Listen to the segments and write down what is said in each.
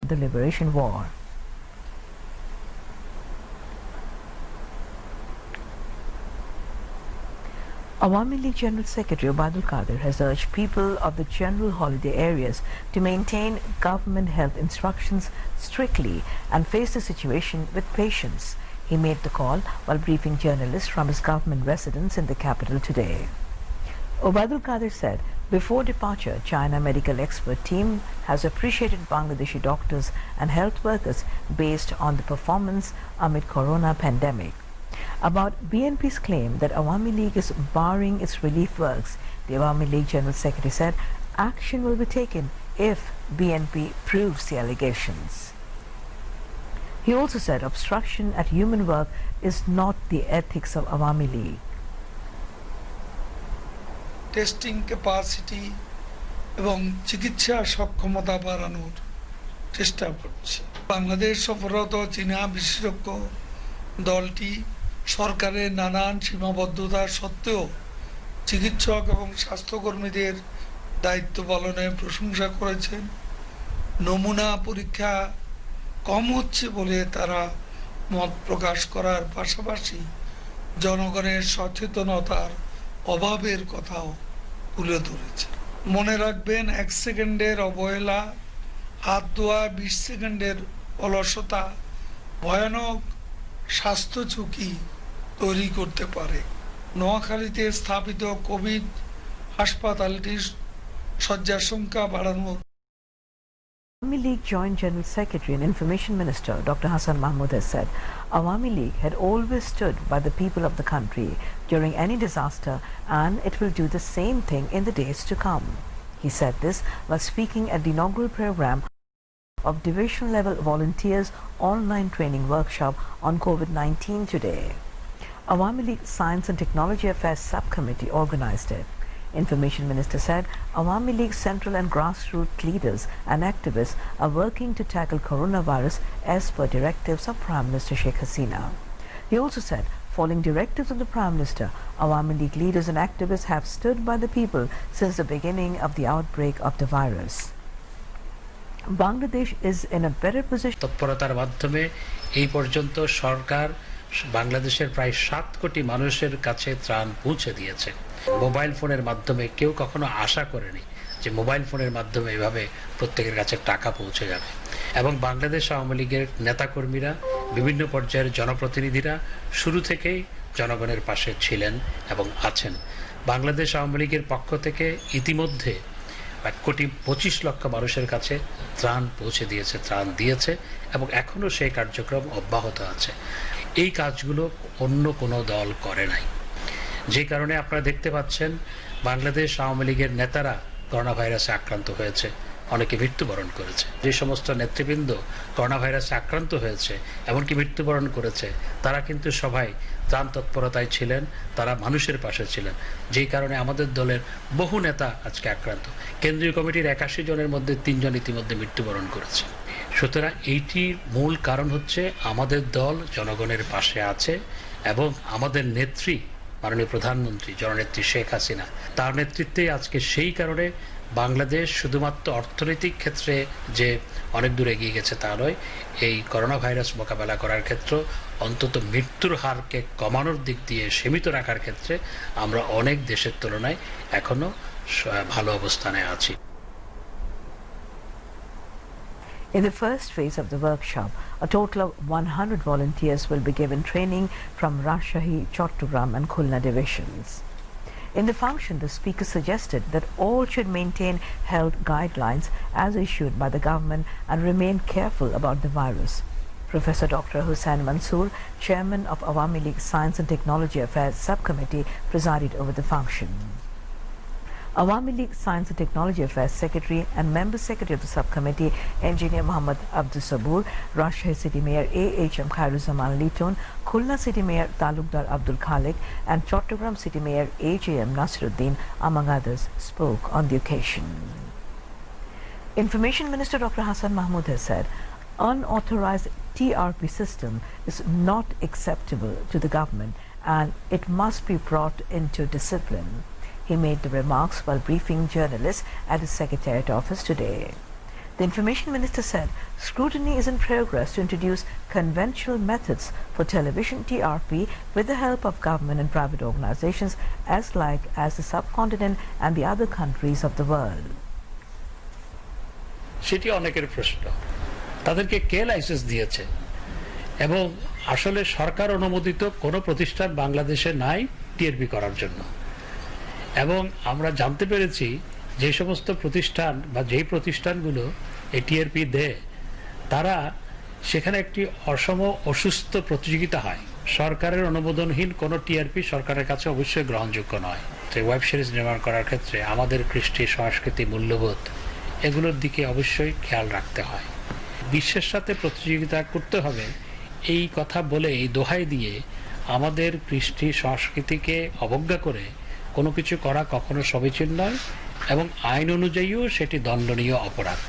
the Liberation War. Awami League General Secretary Obaidul Qadir has urged people of the general holiday areas to maintain government health instructions strictly and face the situation with patience. He made the call while briefing journalists from his government residence in the capital today. Obaidul Qadir said, before departure, China medical expert team has appreciated Bangladeshi doctors and health workers based on the performance amid corona pandemic. About BNP's claim that Awami League is barring its relief works, the Awami League General Secretary said action will be taken if BNP proves the allegations. He also said obstruction at human work is not the ethics of Awami League. Testing capacity এবং চিকিৎসা সক্ষমতা বাড়ানোর চেষ্টা করছে। বাংলাদেশ সফররত চীনা বিশেষজ্ঞ দলটি সরকারের নানান সীমাবদ্ধতা সত্ত্বেও চিকিৎসক এবং স্বাস্থ্যকর্মীদের দায়িত্ব পালনে প্রশংসা করেছেন। নমুনা পরীক্ষা কম হচ্ছে বলে তারা মত প্রকাশ করার পাশাপাশি জনগণের সচেতনতার অভাবের কথাও তুলে ধরেছে। মনে রাখবেন 1 সেকেন্ডের অবহেলা, হাত ধোয়া 20 সেকেন্ডের অলসতা ভয়ানক স্বাস্থ্য ঝুঁকি তৈরি করতে পারে। নোয়াখালীতে স্থাপিত কোভিড হাসপাতালটির শয্যার সংখ্যা বাড়ানো। Awami League Joint General Secretary and Information Minister Dr. Hassan Mahmood has said Awami League had always stood by the people of the country during any disaster and it will do the same thing in the days to come. He said this while speaking at the inaugural program of Division Level Volunteers online training workshop on COVID-19 today. Awami League Science and Technology Affairs Subcommittee organized it. Information Minister said Awami League central and grassroots leaders and activists are working to tackle coronavirus as per directives of Prime Minister Sheikh Hasina. He also said, following directives of the Prime Minister, Awami League leaders and activists have stood by the people since the beginning of the outbreak of the virus. Bangladesh is in a better position. তৎপরতার মাধ্যমে এই পর্যন্ত সরকার বাংলাদেশের প্রায় 7 কোটি মানুষের কাছে ত্রাণ পৌঁছে দিয়েছে। মোবাইল ফোনের মাধ্যমে কেউ কখনো আশা করেনি যে মোবাইল ফোনের মাধ্যমে এভাবে প্রত্যেকের কাছে টাকা পৌঁছে যাবে এবং বাংলাদেশ আওয়ামী লীগের নেতাকর্মীরা বিভিন্ন পর্যায়ের জনপ্রতিনিধিরা শুরু থেকেই জনগণের পাশে ছিলেন এবং আছেন। বাংলাদেশ আওয়ামী লীগের পক্ষ থেকে ইতিমধ্যে 1,25,00,000 মানুষের কাছে ত্রাণ পৌঁছে দিয়েছে, ত্রাণ দিয়েছে এবং এখনো সেই কার্যক্রম অব্যাহত আছে। এই কাজগুলো অন্য কোনো দল করে নাই, যে কারণে আপনারা দেখতে পাচ্ছেন বাংলাদেশ আওয়ামী লীগের নেতারা করোনা ভাইরাসে আক্রান্ত হয়েছে, অনেকে মৃত্যুবরণ করেছে। যে সমস্ত নেতৃবৃন্দ করোনা ভাইরাসে আক্রান্ত হয়েছে এমনকি মৃত্যুবরণ করেছে তারা কিন্তু সবাই ত্রাণ তৎপরতায় ছিলেন, তারা মানুষের পাশে ছিলেন, যেই কারণে আমাদের দলের বহু নেতা আজকে আক্রান্ত। কেন্দ্রীয় কমিটির 81 জনের মধ্যে 3 জন ইতিমধ্যে মৃত্যুবরণ করেছে। সুতরাং এইটির মূল কারণ হচ্ছে আমাদের দল জনগণের পাশে আছে এবং আমাদের নেত্রী মাননীয় প্রধানমন্ত্রী জননেত্রী শেখ হাসিনা তার নেতৃত্বে আজকে সেই কারণে বাংলাদেশ শুধুমাত্র অর্থনৈতিক ক্ষেত্রে যে অনেক দূর এগিয়ে গেছে তা নয়, এই করোনা ভাইরাস মোকাবেলা করার ক্ষেত্রে অন্তত মৃত্যুর হারকে কমানোর দিক দিয়ে সীমিত রাখার ক্ষেত্রে আমরা অনেক দেশের তুলনায় এখনো ভালো অবস্থানে আছি। In the first phase of the workshop, a total of 100 volunteers will be given training from Rajshahi, Chattogram and Khulna divisions. In the function, the speaker suggested that all should maintain health guidelines as issued by the government and remain careful about the virus. Professor Dr. Hussain Mansoor, chairman of Awami League Science and Technology Affairs Subcommittee, presided over the function. Awami League Science and Technology Affairs Secretary and Member Secretary of the Subcommittee, Engineer Muhammad Abdul Sabur, Rajshahi City Mayor A.H.M. Khairuzaman Liton, Khulna City Mayor Talukdar Abdul Khalik and Chattogram City Mayor H.A.M. Nasiruddin, among others, spoke on the occasion. Information Minister Dr. Hassan Mahmood has said, unauthorized TRP system is not acceptable to the government and it must be brought into discipline. He made the remarks while briefing journalists at his Secretariat office today. The Information Minister said scrutiny is in progress to introduce conventional methods for television TRP with the help of government and private organizations as like as the subcontinent and the other countries of the world. সেটি অনেকের প্রশ্ন, তাদেরকে কে licence দিয়েছে এবং আসলে সরকার অনুমোদিত কোনো প্রতিষ্ঠান বাংলাদেশে নাই টিআরপি করার জন্য। এবং আমরা জানতে পেরেছি যে সমস্ত প্রতিষ্ঠান বা যেই প্রতিষ্ঠানগুলো এই টিআরপি দেয় তারা সেখানে একটি অসম অসুস্থ প্রতিযোগিতা হয়। সরকারের অনুমোদনহীন কোনো টিআরপি সরকারের কাছে অবশ্যই গ্রহণযোগ্য নয়। তো ওয়েব সিরিজ নির্মাণ করার ক্ষেত্রে আমাদের কৃষ্টি সংস্কৃতি মূল্যবোধ এগুলোর দিকে অবশ্যই খেয়াল রাখতে হয়। বিশ্বের সাথে প্রতিযোগিতা করতে হবে এই কথা বলে, এই দোহাই দিয়ে আমাদের কৃষ্টি সংস্কৃতিকে অবজ্ঞা করে কোনো কিছু করা কখনো সমীচীন নয় এবং আইন অনুযায়ীও সেটি দণ্ডনীয় অপরাধ।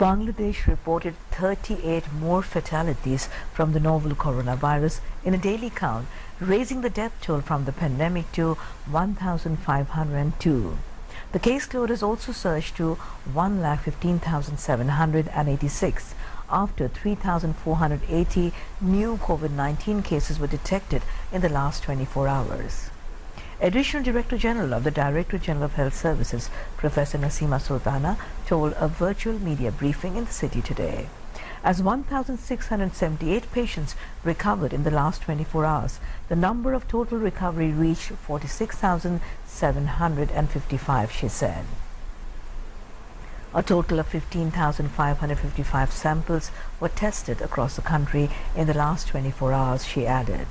Bangladesh reported 38 more fatalities from the novel coronavirus in a daily count, raising the death toll from the pandemic to 1,502. The caseload has also surged to 1,15,786 after 3,480 new COVID-19 cases were detected in the last 24 hours. Additional Director General of the Directorate General of Health Services, Professor Nasima Sultana, told a virtual media briefing in the city today. As 1,678 patients recovered in the last 24 hours, the number of total recovery reached 46,755, she said. A total of 15,555 samples were tested across the country in the last 24 hours, she added.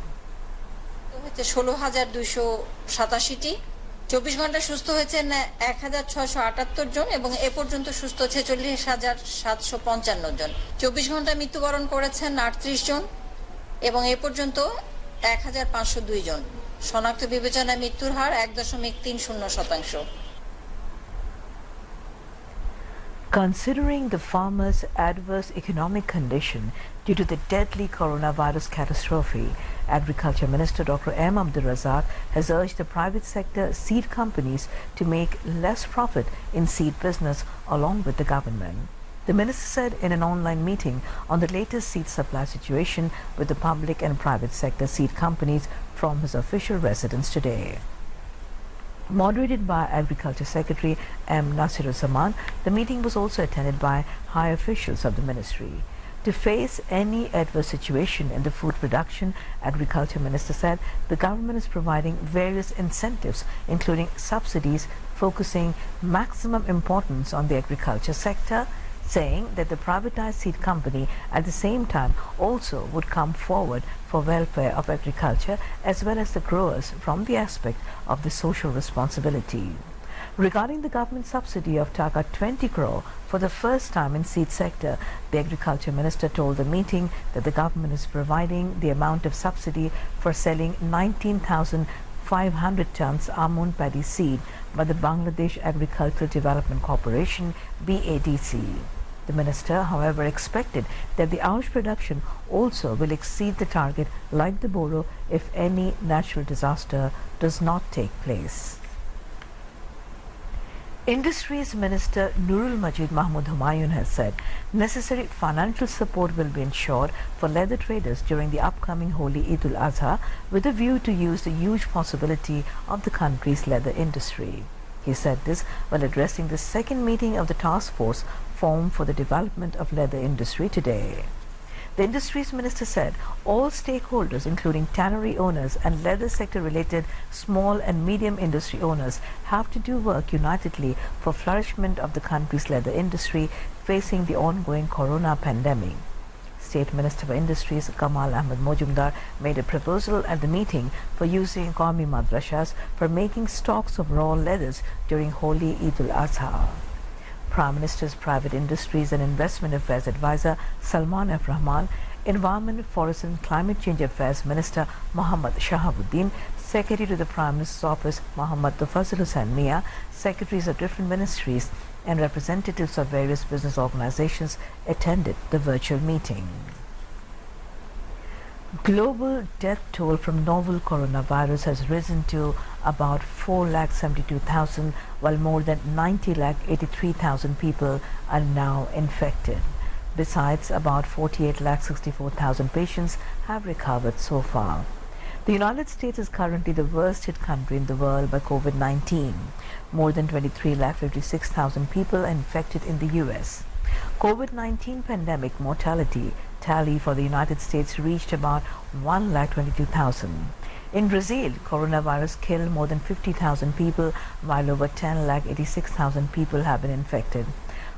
16,287টি 24 ঘন্টা সুস্থ হয়েছেন 1,678 জন এবং এ পর্যন্ত সুস্থ হচ্ছে 40,755 জন। 24 ঘন্টা মৃত্যুবরণ করেছেন 38 জন এবং এ পর্যন্ত 1,502 জন। শনাক্ত বিবেচনায় মৃত্যুর হার 1.30%। Considering the farmers' adverse economic condition due to the deadly coronavirus catastrophe, Agriculture Minister Dr. M. Abdul Razak has urged the private sector seed companies to make less profit in seed business along with the government. The minister said in an online meeting on the latest seed supply situation with the public and private sector seed companies from his official residence today. Moderated by Agriculture Secretary M. Nasiruzzaman, the meeting was also attended by high officials of the ministry. To face any adverse situation in the food production, Agriculture Minister said the government is providing various incentives, including subsidies, focusing maximum importance on the agriculture sector, saying that the privatized seed company at the same time also would come forward for welfare of agriculture as well as the growers from the aspect of the social responsibility. Regarding the government subsidy of Taka 20 crore for the first time in seed sector, the Agriculture Minister told the meeting that the government is providing the amount of subsidy for selling 19,500 tons almond paddy seed by the Bangladesh Agricultural Development Corporation, BADC. The minister, however, expected that the oush production also will exceed the target like the Boro if any natural disaster does not take place. Industries Minister Nurul Majid Mahmood Humayun has said necessary financial support will be ensured for leather traders during the upcoming Holy Eid al-Adha with a view to use the huge possibility of the country's leather industry. He said this while addressing the second meeting of the task force formed for the development of leather industry today. The Industries Minister said all stakeholders, including tannery owners and leather sector related small and medium industry owners, have to do work unitedly for flourishment of the country's leather industry facing the ongoing corona pandemic. State Minister for Industries Kamal Ahmed Mojumdar made a proposal at the meeting for using Qawmi madrasas for making stocks of raw leathers during Holy Eid al-Adha. Prime Minister's Private Industries and Investment Affairs Advisor Salman F. Rahman, Environment, Forest and Climate Change Affairs Minister Muhammad Shahabuddin, Secretary to the Prime Minister's Office Muhammad Tafazil Hussain Mia, Secretaries of different ministries and representatives of various business organizations attended the virtual meeting. Global death toll from novel coronavirus has risen to about 4,72,000, while more than 90,83,000 people are now infected. Besides, about 48,64,000 patients have recovered so far. The United States is currently the worst hit country in the world by COVID-19. More than 23,56,000 people are infected in the US. COVID-19 pandemic mortality tally for the United States reached about 1,22,000. In Brazil, coronavirus killed more than 50,000 people, while over 10,86,000 people have been infected.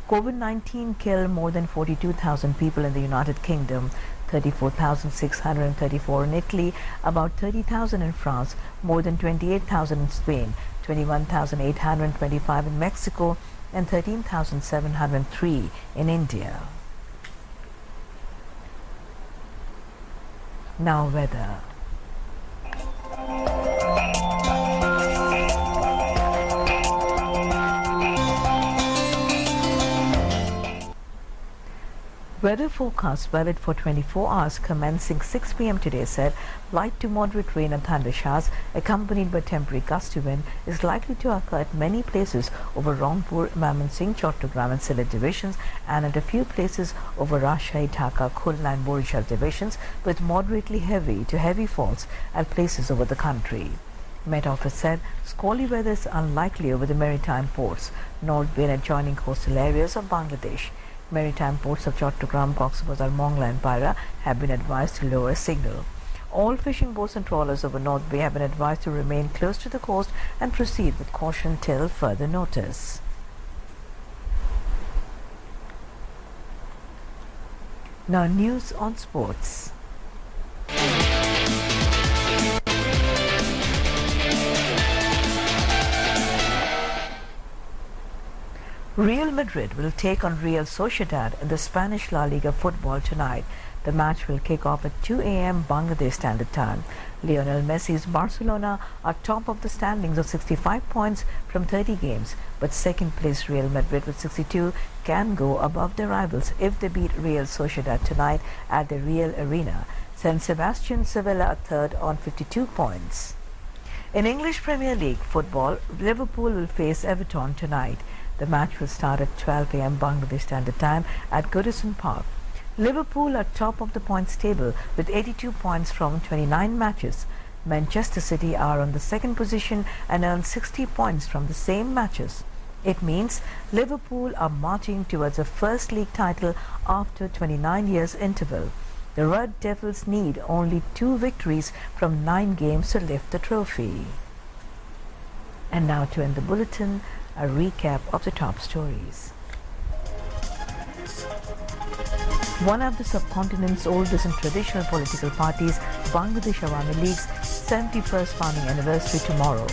COVID-19 killed more than 42,000 people in the United Kingdom, 34,634 in Italy, about 30,000 in France, more than 28,000 in Spain, 21,825 in Mexico, and 13,703 in India. Now weather. Weather forecast valid for 24 hours commencing 6 p.m. today said light to moderate rain and thunder showers accompanied by temporary gusty wind is likely to occur at many places over Rangpur, Mymensingh, Chattogram and Sylhet divisions and at a few places over Rajshahi, Dhaka, Khulna and Borishal divisions with moderately heavy to heavy falls at places over the country. Met Office said squally weather is unlikely over the maritime ports, North Bay and adjoining coastal areas of Bangladesh. Maritime ports of Chattogram, Cox's Bazar, Mongla and Paira have been advised to lower signal. All fishing boats and trawlers over North Bay have been advised to remain close to the coast and proceed with caution till further notice. Now news on sports. Real Madrid will take on Real Sociedad in the Spanish La Liga football tonight. The match will kick off at 2 a.m. Bangladesh Standard Time. Lionel Messi's Barcelona are top of the standings of 65 points from 30 games, but second place Real Madrid with 62 can go above their rivals if they beat Real Sociedad tonight at the Real Arena. San Sebastian Sevilla are third on 52 points. In English Premier League football, Liverpool will face Everton tonight. The match will start at 12 a.m. Bangladesh Standard Time at Goodison Park. Liverpool are top of the points table with 82 points from 29 matches. Manchester City are on the second position and earn 60 points from the same matches. It means Liverpool are marching towards a first league title after 29 years interval. The Red Devils need only 2 victories from 9 games to lift the trophy. And now to end the bulletin, a recap of the top stories. One of the subcontinent's oldest and traditional political parties, Bangladesh Awami League's 71st founding anniversary tomorrow.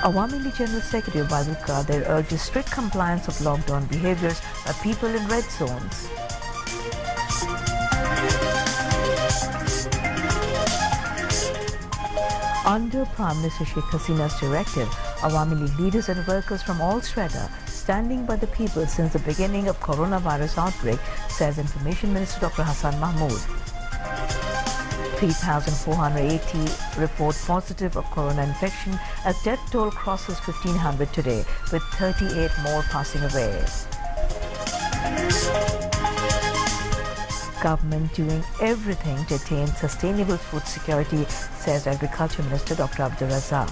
Awami League General Secretary Badul Qadir urges strict compliance of lockdown behaviors by people in red zones. Under Prime Minister Sheikh Hasina's directive, Awami League leaders and workers from all strata standing by the people since the beginning of coronavirus outbreak, says Information Minister Dr. Hassan Mahmood. 3,480 report positive of corona infection as death toll crosses 1,500 today, with 38 more passing away. Government doing everything to attain sustainable food security, says Agriculture Minister Dr. Abdul Razak.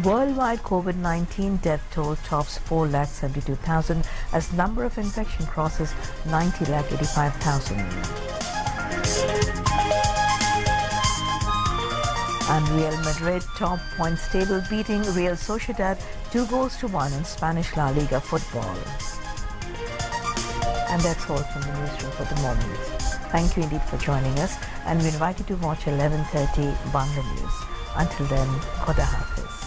Worldwide COVID-19 death toll tops 4,72,000 as number of infection crosses 90,85,000. And Real Madrid top points table beating Real Sociedad 2-1 in Spanish La Liga football. And that's all from the newsroom for the moment. Thank you indeed for joining us, and we invite you to watch 11:30 Bangla News. Until then, Khuda Hafiz.